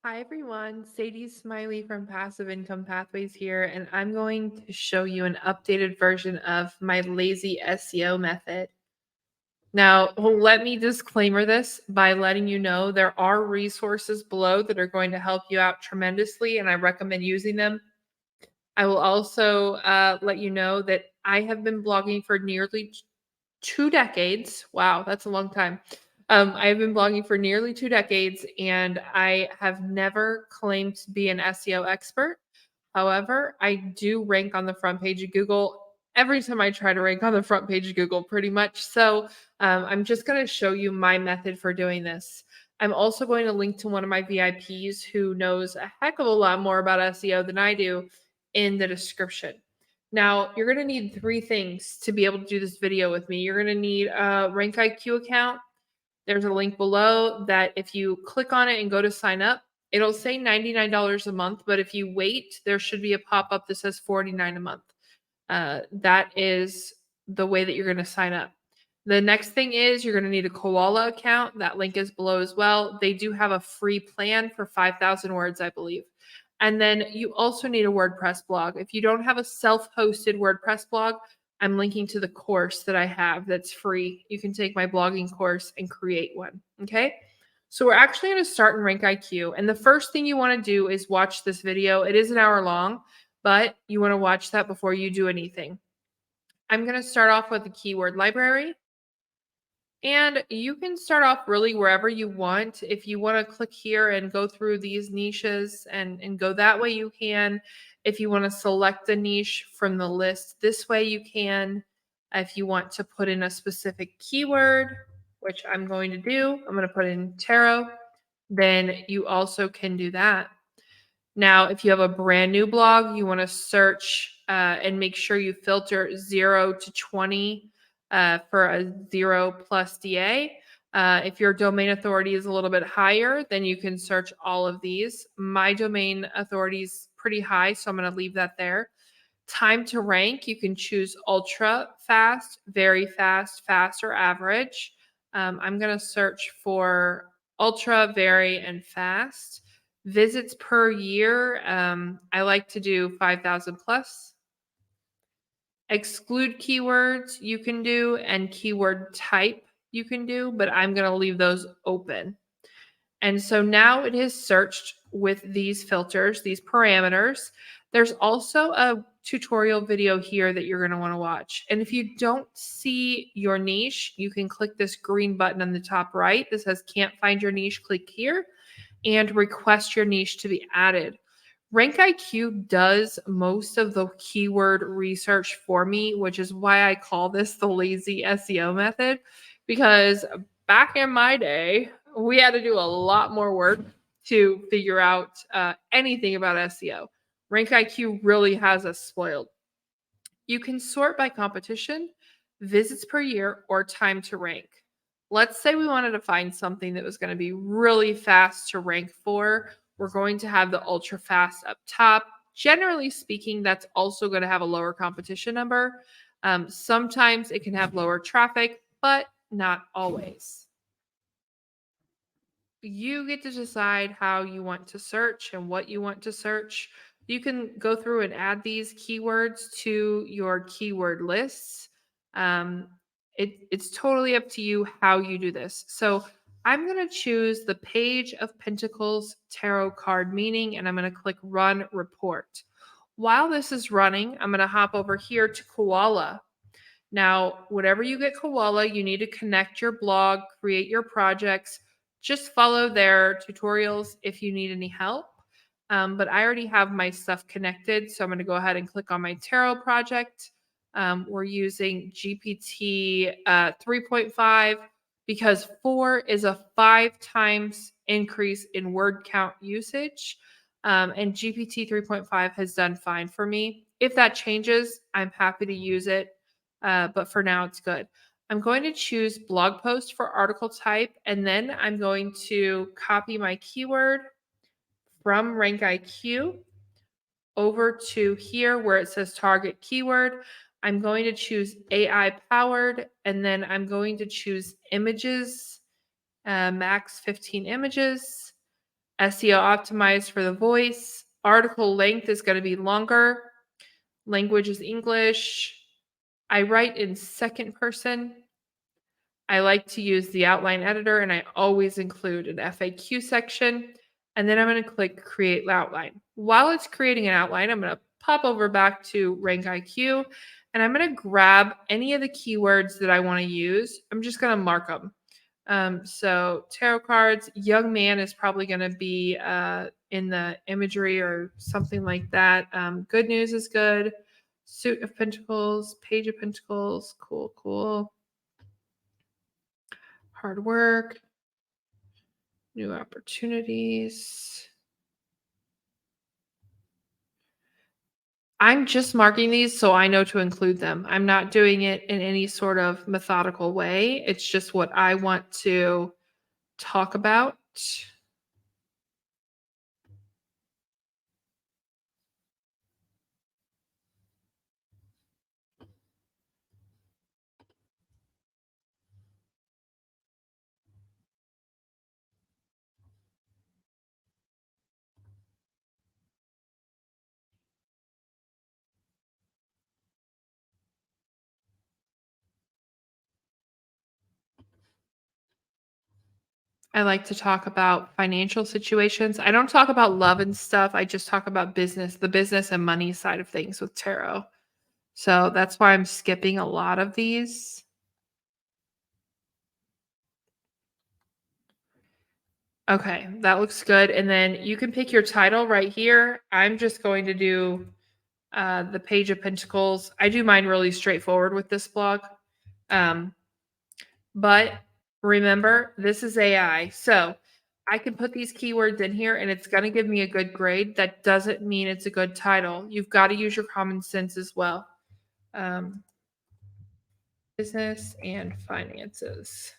Hi everyone, Sadie Smiley from Passive Income Pathways here, and I'm going to show you an updated version of my lazy SEO method. Now, let me disclaimer this by letting you know there are resources below that are going to help you out tremendously, and I recommend using them. I will also let you know that I have been blogging for nearly 2 decades. Wow, that's a long time. I've been blogging for nearly 2 decades, and I have never claimed to be an SEO expert. However, I do rank on the front page of Google every time I try to rank on the front page of Google, pretty much. So I'm just going to show you my method for doing this. I'm also going to link to one of my VIPs who knows a heck of a lot more about SEO than I do in the description. Now, you're going to need three things to be able to do this video with me. You're going to need a Rank IQ account. There's a link below that if you click on it and go to sign up, it'll say $99 a month. But if you wait, there should be a pop up that says $49 a month. That is the way that you're going to sign up. The next thing is you're going to need a Koala account. That link is below as well. They do have a free plan for 5,000 words, I believe. And then you also need a WordPress blog. If you don't have a self-hosted WordPress blog, I'm linking to the course that I have that's free. You can take my blogging course and create one. Okay. So we're actually going to start in Rank IQ. And the first thing you want to do is watch this video. It is an hour long, but you want to watch that before you do anything. I'm going to start off with the keyword library. And you can start off really wherever you want. If you want to click here and go through these niches and go that way, you can. If you want to select a niche from the list this way, you can. If you want to put in a specific keyword, which I'm going to do, I'm going to put in tarot, then you also can do that. Now, if you have a brand new blog, you want to search and make sure you filter 0 to 20 for a 0 plus DA. If your domain authority is a little bit higher, then you can search all of these. My domain authority is pretty high, so I'm going to leave that there. Time to rank, you can choose ultra fast, very fast, fast, or average. I'm going to search for ultra, very, and fast. Visits per year, I like to do 5,000 plus. Exclude keywords you can do, and keyword type you can do, but I'm going to leave those open. And so now it is searched with these filters, these parameters. There's also a tutorial video here that you're going to want to watch. And if you don't see your niche, you can click this green button on the top right that says can't find your niche, click here and request your niche to be added. Rank IQ does most of the keyword research for me, which is why I call this the lazy SEO method. Because back in my day, we had to do a lot more work to figure out anything about SEO. Rank IQ really has us spoiled. You can sort by competition, visits per year, or time to rank. Let's say we wanted to find something that was going to be really fast to rank for. We're going to have the ultra fast up top. Generally speaking, that's also going to have a lower competition number. Sometimes it can have lower traffic, but not always. You get to decide how you want to search and what you want to search. You can go through and add these keywords to your keyword lists. Um, it's totally up to you how you do this. So I'm going to choose the Page of Pentacles tarot card meaning, and I'm going to click Run Report. While this is running, I'm going to hop over here to Koala. Now, whatever you get Koala, you need to connect your blog, create your projects. Just follow their tutorials if you need any help. But I already have my stuff connected, so I'm going to go ahead and click on my tarot project. We're using GPT 3.5 because 4 is a 5 times increase in word count usage. And GPT 3.5 has done fine for me. If that changes, I'm happy to use it. But for now, it's good. I'm going to choose blog post for article type, and then I'm going to copy my keyword from Rank IQ over to here where it says target keyword. I'm going to choose AI powered, and then I'm going to choose images, max 15 images. SEO optimized for the voice. Article length is going to be longer. Language is English. I write in second person. I like to use the outline editor, and I always include an FAQ section. And then I'm going to click create outline. While it's creating an outline, I'm going to pop over back to Rank IQ, and I'm going to grab any of the keywords that I want to use. I'm just going to mark them. So tarot cards, young man is probably going to be in the imagery or something like that. Good news is good. Suit of Pentacles, Page of Pentacles, cool, cool. Hard work, new opportunities. I'm just marking these so I know to include them. I'm not doing it in any sort of methodical way. It's just what I want to talk about. I like to talk about financial situations. I don't talk about love and stuff. I just talk about business, the business and money side of things with tarot. So that's why I'm skipping a lot of these. Okay, that looks good. And then you can pick your title right here. I'm just going to do the Page of Pentacles. I do mine really straightforward with this blog. Um, but remember, this is AI. So I can put these keywords in here and it's going to give me a good grade. That doesn't mean it's a good title. You've got to use your common sense as well. Business and finances.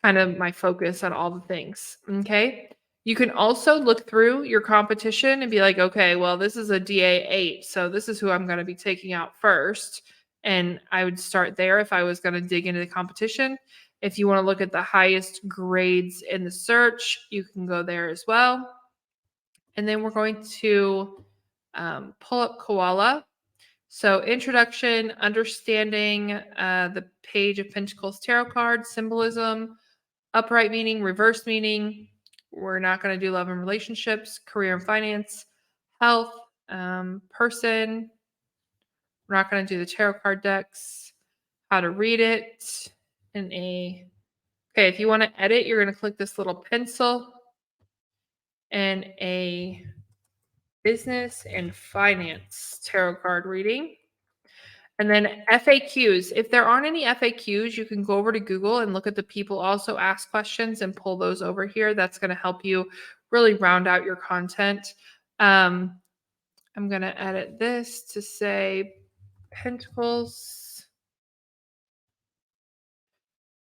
Kind of my focus on all the things. Okay. You can also look through your competition and be like, okay, well, this is a DA8. So this is who I'm going to be taking out first. And I would start there if I was going to dig into the competition. If you want to look at the highest grades in the search, you can go there as well. And then we're going to pull up Koala. So introduction, understanding the Page of Pentacles tarot card, symbolism, upright meaning, reverse meaning. We're not going to do love and relationships, career and finance, health, person. We're not going to do the tarot card decks, how to read it in a. Okay, if you want to edit, you're going to click this little pencil and a business and finance tarot card reading. And then FAQs. If there aren't any FAQs, you can go over to Google and look at the people also ask questions and pull those over here. That's going to help you really round out your content. I'm going to edit this to say Pentacles,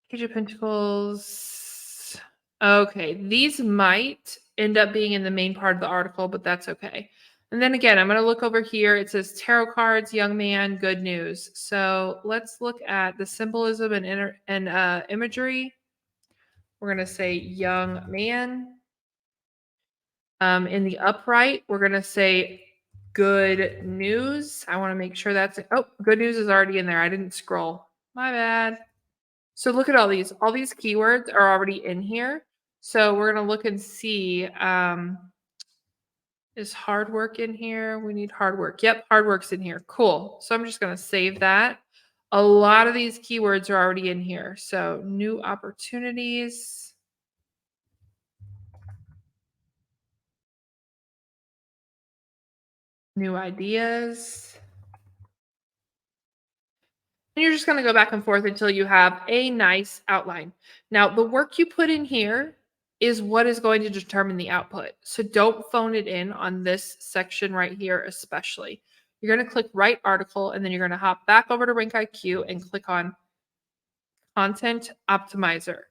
Page of Pentacles. Okay, these might end up being in the main part of the article, but that's okay. And then again, I'm going to look over here. It says tarot cards, young man, good news. So let's look at the symbolism and imagery. We're going to say young man. In the upright, we're going to say good news. I want to make sure that's it. Oh, good news is already in there. I didn't scroll. My bad. So look at all these. All these keywords are already in here. So we're going to look and see. Is hard work in here? We need hard work. Yep, hard work's in here. Cool. So I'm just going to save that. A lot of these keywords are already in here. So new opportunities. New ideas. And you're just going to go back and forth until you have a nice outline. Now, the work you put in here is what is going to determine the output. So don't phone it in on this section right here, especially. You're going to click write article, and then you're going to hop back over to Rank IQ and click on Content Optimizer.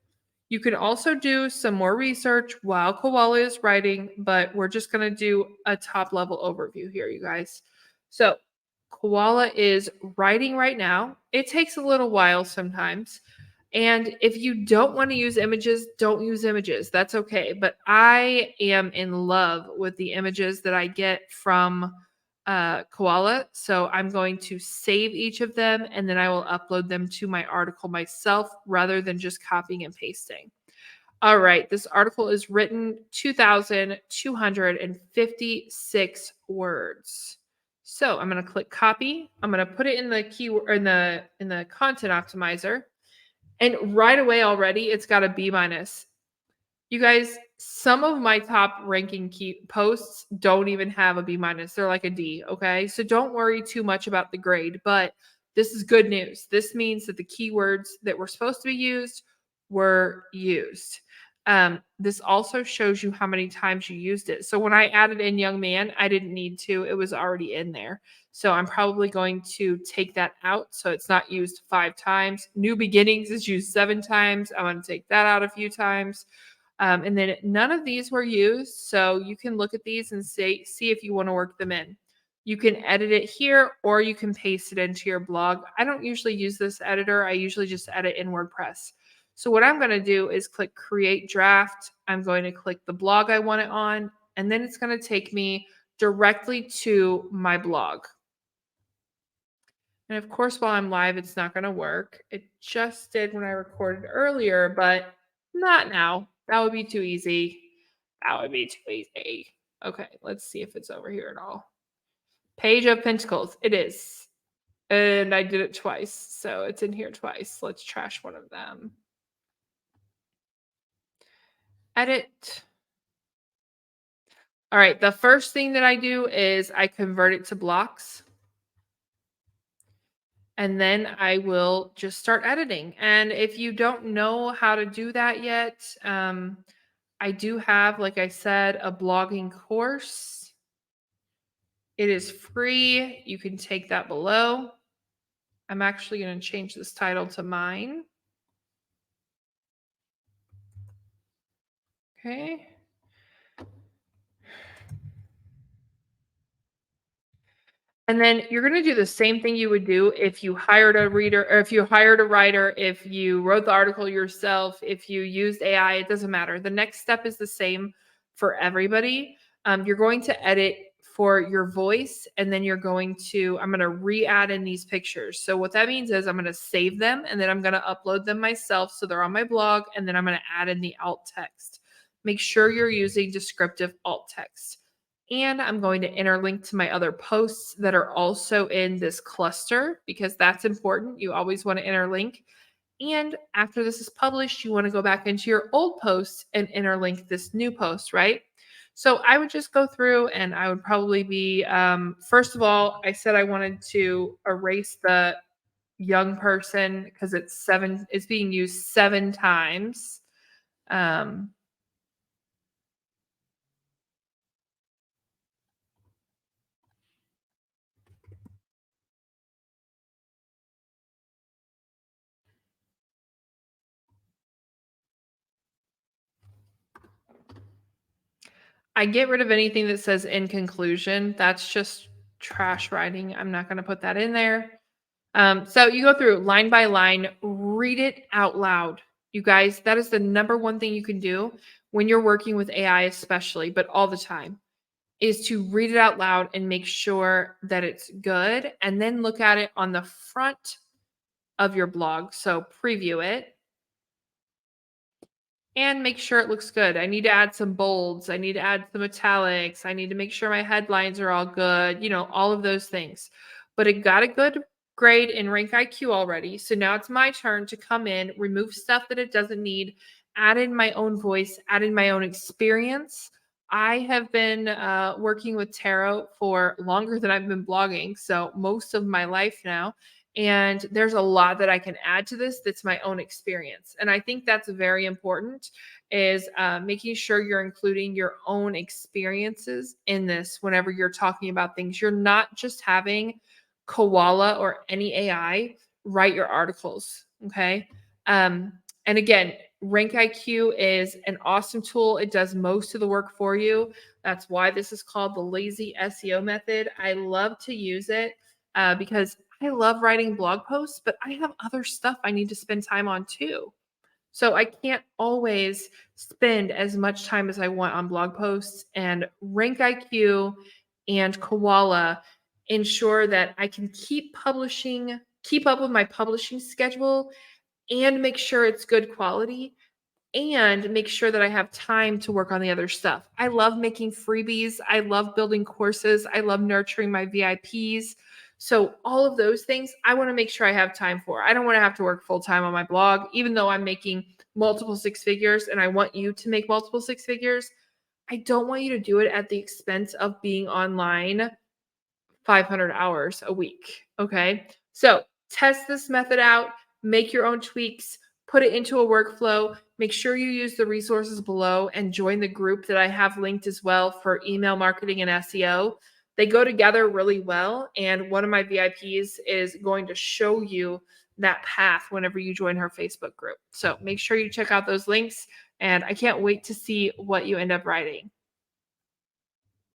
You can also do some more research while Koala is writing, but we're just going to do a top level overview here, you guys. So Koala is writing right now. It takes a little while sometimes. And if you don't want to use images, don't use images. That's okay. But I am in love with the images that I get from Koala. So I'm going to save each of them and then I will upload them to my article myself rather than just copying and pasting. All right, this article is written 2,256 words. So I'm going to click copy. I'm going to put it in the keyword in the content optimizer. And right away already it's got a B minus. You guys, some of my top ranking key posts don't even have a B minus. They're like a D, okay? So don't worry too much about the grade, but this is good news. This means that the keywords that were supposed to be used were used. This also shows you how many times you used it. So when I added in young man, I didn't need to. It was already in there. So I'm probably going to take that out so it's not used 5 times. New beginnings is used 7 times. I'm going to take that out a few times. And then none of these were used. So you can look at these and see if you want to work them in. You can edit it here or you can paste it into your blog. I don't usually use this editor. I usually just edit in WordPress. So what I'm going to do is click create draft. I'm going to click the blog I want it on, and then it's going to take me directly to my blog. And of course, while I'm live, it's not going to work. It just did when I recorded earlier, but not now. That would be too easy. That would be too easy. Okay, let's see if it's over here at all. Page of Pentacles. It is. And I did it twice. So it's in here twice. Let's trash one of them. Edit. All right. The first thing that I do is I convert it to blocks. And then I will just start editing. And if you don't know how to do that yet, I do have, like I said, a blogging course. It is free. You can take that below. I'm actually going to change this title to mine. Okay. And then you're going to do the same thing you would do if you hired a reader or if you hired a writer, if you wrote the article yourself, if you used AI, it doesn't matter. The next step is the same for everybody. You're going to edit for your voice and then I'm going to re-add in these pictures. So what that means is I'm going to save them and then I'm going to upload them myself. So they're on my blog and then I'm going to add in the alt text. Make sure you're using descriptive alt text. And I'm going to interlink to my other posts that are also in this cluster because that's important. You always want to interlink. And after this is published, you want to go back into your old posts and interlink this new post, right? So I would just go through and I would probably be, first of all, I said I wanted to erase the young person because it's being used 7 times. I get rid of anything that says in conclusion. That's just trash writing. I'm not going to put that in there. So you go through line by line, read it out loud. You guys, that is the number one thing you can do when you're working with AI, especially, but all the time, is to read it out loud and make sure that it's good. And then look at it on the front of your blog. So preview it and make sure it looks good. I need to add some bolds. I need to add some italics. I need to make sure my headlines are all good, all of those things. But it got a good grade in Rank IQ already. So now it's my turn to come in, remove stuff that it doesn't need, add in my own voice, add in my own experience. I have been working with tarot for longer than I've been blogging. So most of my life now. And there's a lot that I can add to this that's my own experience. And I think that's very important is making sure you're including your own experiences in this whenever you're talking about things. You're not just having Koala or any AI write your articles. Okay. And again, Rank IQ is an awesome tool. It does most of the work for you. That's why this is called the lazy SEO method. I love to use it because I love writing blog posts, but I have other stuff I need to spend time on too. So I can't always spend as much time as I want on blog posts, and Rank IQ and Koala ensure that I can keep up with my publishing schedule and make sure it's good quality and make sure that I have time to work on the other stuff. I love making freebies. I love building courses. I love nurturing my VIPs. So, all of those things, I want to make sure I have time for. I don't want to have to work full time on my blog, even though I'm making multiple six figures and I want you to make multiple six figures. I don't want you to do it at the expense of being online 500 hours a week. Okay. So test this method out, make your own tweaks, put it into a workflow. Make sure you use the resources below and join the group that I have linked as well for email marketing and SEO. They go together really well. And one of my VIPs is going to show you that path whenever you join her Facebook group. So make sure you check out those links. And I can't wait to see what you end up writing.